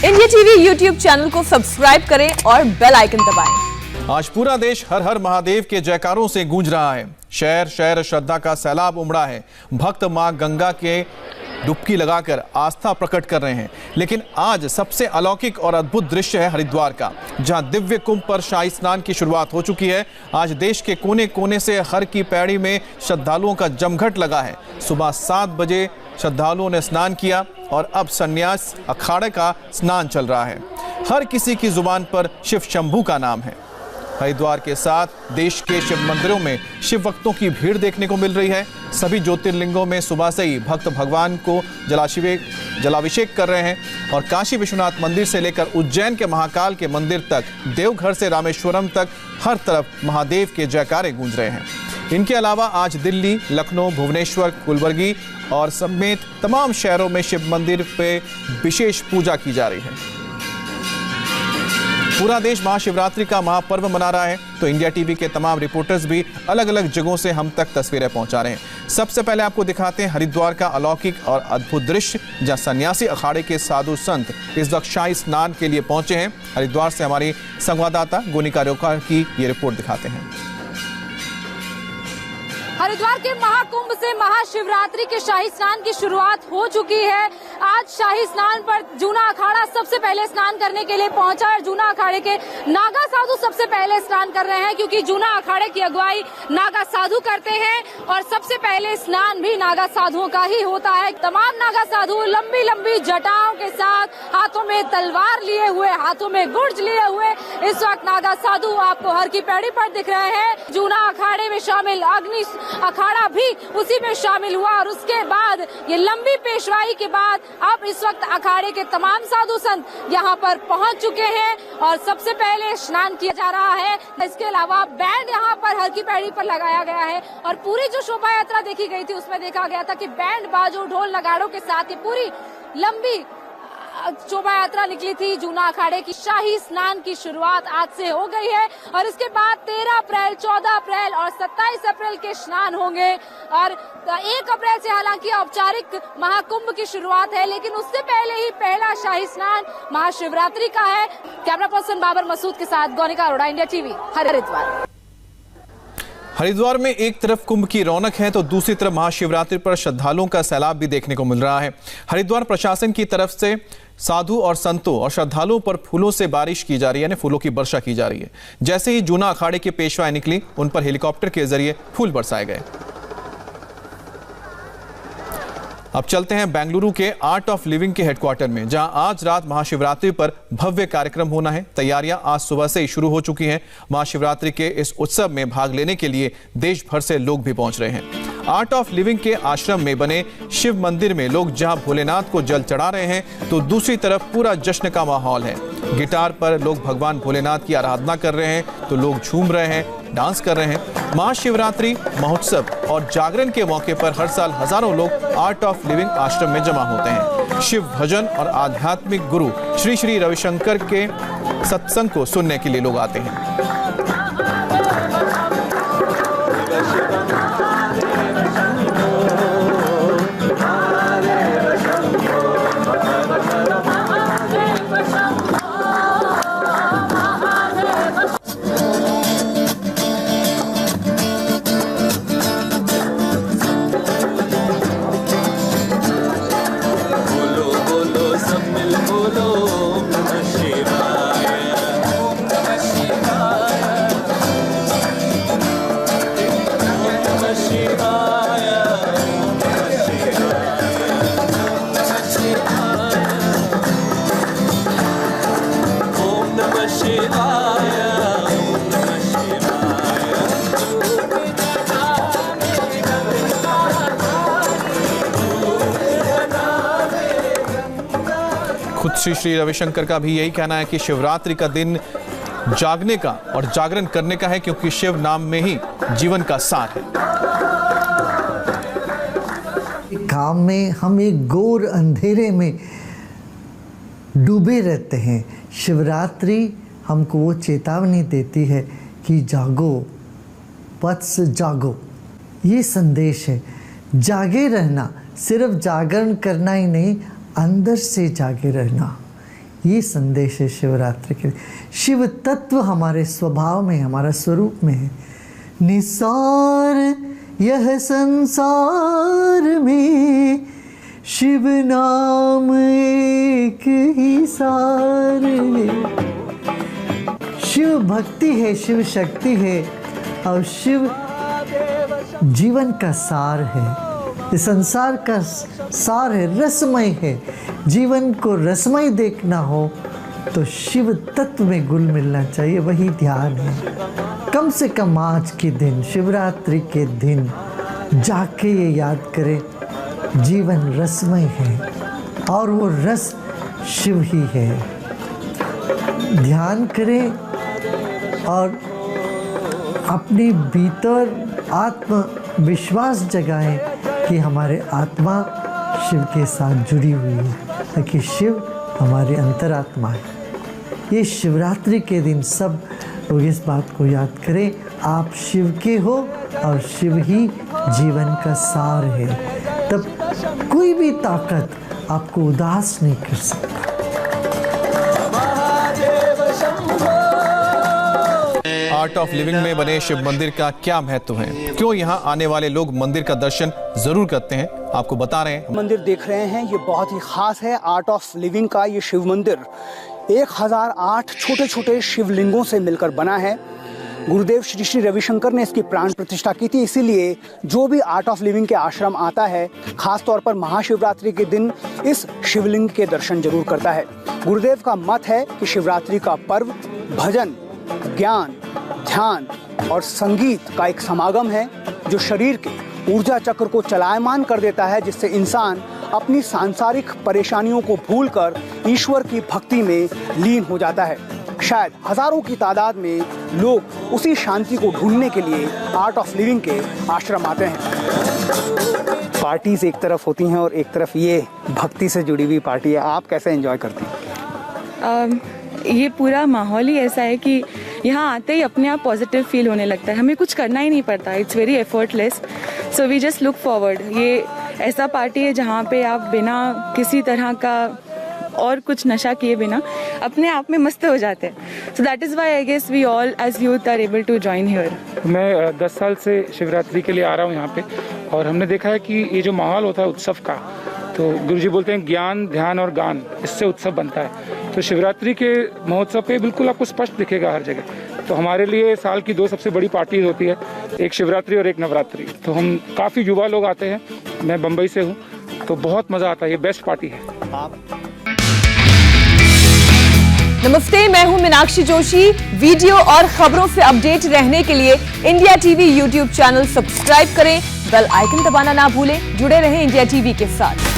India TV YouTube channel को subscribe करें और बेल आइकन दबाएं। आज पूरा देश हर हर महादेव के जयकारों से गूंज रहा है। शहर शहर श्रद्धा का सैलाब उमड़ा है। भक्त मां गंगा के डुबकी लगाकर आस्था प्रकट कर रहे हैं। लेकिन आज सबसे अलौकिक और अद्भुत दृश्य है हरिद्वार का, जहां दिव्य कुंभ पर शाही स्नान की शुरुआत हो चुकी है। आज देश के कोने कोने से हर की पैड़ी में श्रद्धालुओं का जमघट लगा है। सुबह 7 बजे श्रद्धालुओं ने स्नान किया और अब संन्यास अखाड़े का स्नान चल रहा है। हर किसी की जुबान पर शिव शंभू का नाम है। हरिद्वार के साथ देश के शिव मंदिरों में शिव भक्तों की भीड़ देखने को मिल रही है। सभी ज्योतिर्लिंगों में सुबह से ही भक्त भगवान को जलाभिषेक कर रहे हैं और काशी विश्वनाथ मंदिर से लेकर उज्जैन के महाकाल के मंदिर तक, देवघर से रामेश्वरम तक हर तरफ महादेव के जयकारे गूंज रहे हैं। इनके अलावा आज दिल्ली, लखनऊ, भुवनेश्वर, कुलबर्गी और समेत तमाम शहरों में शिव मंदिर पे विशेष पूजा की जा रही है। पूरा देश महाशिवरात्रि का महापर्व मना रहा है, तो इंडिया टीवी के तमाम रिपोर्टर्स भी अलग अलग जगहों से हम तक तस्वीरें पहुंचा रहे हैं। सबसे पहले आपको दिखाते हैं हरिद्वार का अलौकिक और अद्भुत दृश्य, जहां सन्यासी अखाड़े के साधु संत इस वक्त शाही स्नान के लिए पहुंचे हैं। हरिद्वार से हमारी संवाददाता गोनिका रोकर की ये रिपोर्ट दिखाते हैं। हरिद्वार के महाकुंभ से महाशिवरात्रि के शाही स्नान की शुरुआत हो चुकी है। आज शाही स्नान पर जूना अखाड़ा सबसे पहले स्नान करने के लिए पहुंचा है। जूना अखाड़े के नागा साधु सबसे पहले स्नान कर रहे हैं, क्योंकि जूना अखाड़े की अगुवाई नागा साधु करते हैं और सबसे पहले स्नान भी नागा साधुओं का ही होता है। तमाम नागा साधु लंबी लंबी जटाओं के साथ, हाथों में तलवार लिए हुए, हाथों में गुर्ज लिए हुए इस वक्त नागा साधु आपको हर की पैड़ी पर दिख रहे हैं। जूना अखाड़े में शामिल अग्नि अखाड़ा भी उसी में शामिल हुआ और उसके बाद ये लंबी पेशवाई के बाद अब इस वक्त अखाड़े के तमाम साधु संत यहाँ पर पहुँच चुके हैं और सबसे पहले स्नान किया जा रहा है। इसके अलावा बैंड यहाँ पर हर की पैड़ी पर लगाया गया है और पूरी जो शोभा यात्रा देखी गई थी उसमें देखा गया था कि बैंड बाजो ढोल नगाड़ों के साथ ये पूरी लंबी शोभा यात्रा निकली थी। जूना अखाड़े की शाही स्नान की शुरुआत आज से हो गई है और इसके बाद 13 अप्रैल, 14 अप्रैल और 27 अप्रैल के स्नान होंगे और 1 अप्रैल से हालांकि औपचारिक महाकुंभ की शुरुआत है, लेकिन उससे पहले ही पहला शाही स्नान महाशिवरात्रि का है। कैमरा पर्सन बाबर मसूद के साथ गोनिका अरोड़ा, इंडिया टीवी, हरिद्वार। हरिद्वार में एक तरफ कुंभ की रौनक है तो दूसरी तरफ महाशिवरात्रि पर श्रद्धालुओं का सैलाब भी देखने को मिल रहा है। हरिद्वार प्रशासन की तरफ से साधु और संतों और श्रद्धालुओं पर फूलों से बारिश की जा रही है, यानी फूलों की वर्षा की जा रही है। जैसे ही जूना अखाड़े की पेशवाएं निकली, उन पर हेलीकॉप्टर के जरिए फूल बरसाए गए। अब चलते हैं बेंगलुरु के आर्ट ऑफ लिविंग के हेडक्वार्टर में, जहां आज रात महाशिवरात्रि पर भव्य कार्यक्रम होना है। तैयारियां आज सुबह से ही शुरू हो चुकी हैं। महाशिवरात्रि के इस उत्सव में भाग लेने के लिए देश भर से लोग भी पहुंच रहे हैं। आर्ट ऑफ लिविंग के आश्रम में बने शिव मंदिर में लोग जहां भोलेनाथ को जल चढ़ा रहे हैं, तो दूसरी तरफ पूरा जश्न का माहौल है। गिटार पर लोग भगवान भोलेनाथ की आराधना कर रहे हैं, तो लोग झूम रहे हैं, डांस कर रहे हैं। महाशिवरात्रि महोत्सव और जागरण के मौके पर हर साल हजारों लोग आर्ट ऑफ लिविंग आश्रम में जमा होते हैं। शिव भजन और आध्यात्मिक गुरु श्री श्री रविशंकर के सत्संग को सुनने के लिए लोग आते हैं। खुद श्री श्री रविशंकर का भी यही कहना है कि शिवरात्रि का दिन जागने का और जागरण करने का है, क्योंकि शिव नाम में ही जीवन का सार है। काम में हम एक घोर अंधेरे में डूबे रहते हैं। शिवरात्रि हमको वो चेतावनी देती है कि जागो, वत्स जागो। ये संदेश है, जागे रहना, सिर्फ जागरण करना ही नहीं, अंदर से जागे रहना। ये संदेश है शिवरात्रि के। शिव तत्व हमारे स्वभाव में, हमारा स्वरूप में है। निसार यह संसार में शिव नाम एक ही सार है। शिव भक्ति है, शिव शक्ति है और शिव जीवन का सार है। इस संसार का सार है, रसमय है। जीवन को रसमय देखना हो तो शिव तत्व में घुल मिलना चाहिए, वही ध्यान है। कम से कम आज के दिन, शिवरात्रि के दिन जाके ये याद करें, जीवन रसमय है और वो रस शिव ही है। ध्यान करें और अपने भीतर आत्मविश्वास जगाएं कि हमारे आत्मा शिव के साथ जुड़ी हुई है, ताकि शिव हमारे अंतरात्मा है। ये शिवरात्रि के दिन सब लोग इस बात को याद करें, आप शिव के हो और शिव ही जीवन का सार है। तब कोई भी ताकत आपको उदास नहीं कर सकता। आर्ट ऑफ लिविंग में बने शिव मंदिर का क्या महत्व है, क्यों यहाँ आने वाले लोग मंदिर का दर्शन जरूर करते हैं, आपको बता रहे हैं। मंदिर देख रहे हैं, ये बहुत ही खास है। आर्ट ऑफ लिविंग का ये शिव मंदिर 1008 छोटे छोटे शिवलिंगों से मिलकर बना है। गुरुदेव श्री श्री रविशंकर ने इसकी प्राण प्रतिष्ठा की थी, इसीलिए जो भी आर्ट ऑफ लिविंग के आश्रम आता है, खास तौर पर महाशिवरात्रि के दिन इस शिवलिंग के दर्शन जरूर करता है। गुरुदेव का मत है कि शिवरात्रि का पर्व भजन, ज्ञान, ध्यान और संगीत का एक समागम है, जो शरीर के ऊर्जा चक्र को चलायमान कर देता है, जिससे इंसान अपनी सांसारिक परेशानियों को भूलकर ईश्वर की भक्ति में लीन हो जाता है। शायद हजारों की तादाद में लोग उसी शांति को ढूंढने के लिए आर्ट ऑफ लिविंग के आश्रम आते हैं। पार्टीज एक तरफ होती हैं और एक तरफ ये भक्ति से जुड़ी हुई पार्टी है। आप कैसे एंजॉय करती हैं? ये पूरा माहौल ही ऐसा है कि यहाँ आते ही अपने आप पॉजिटिव फील होने लगता है, हमें कुछ करना ही नहीं पड़ता। It's very effortless, so we just look forward. ये ऐसा पार्टी है जहाँ पे आप बिना किसी तरह का और कुछ नशा किए बिना अपने आप में मस्त हो जाते हैं। So that is why I guess we all as youth are able to join here. मैं 10 साल से शिवरात्रि के लिए आ रहा हूँ यहाँ पे, और हमने देखा है कि ये जो माहौल होता है उत्सव का, तो गुरुजी बोलते हैं ज्ञान, ध्यान और गान, इससे उत्सव बनता है। तो शिवरात्रि के महोत्सव पे बिल्कुल आपको स्पष्ट दिखेगा हर जगह। तो हमारे लिए साल की 2 सबसे बड़ी पार्टीज होती है, एक शिवरात्रि और एक नवरात्रि। तो हम काफ़ी युवा लोग आते हैं, मैं बम्बई से हूँ, तो बहुत मज़ा आता है। ये बेस्ट पार्टी है। नमस्ते, मैं हूं मीनाक्षी जोशी। वीडियो और खबरों से अपडेट रहने के लिए India TV YouTube channel subscribe करें, बेल आइकन दबाना ना भूलें। जुड़े रहें इंडिया टीवी के साथ।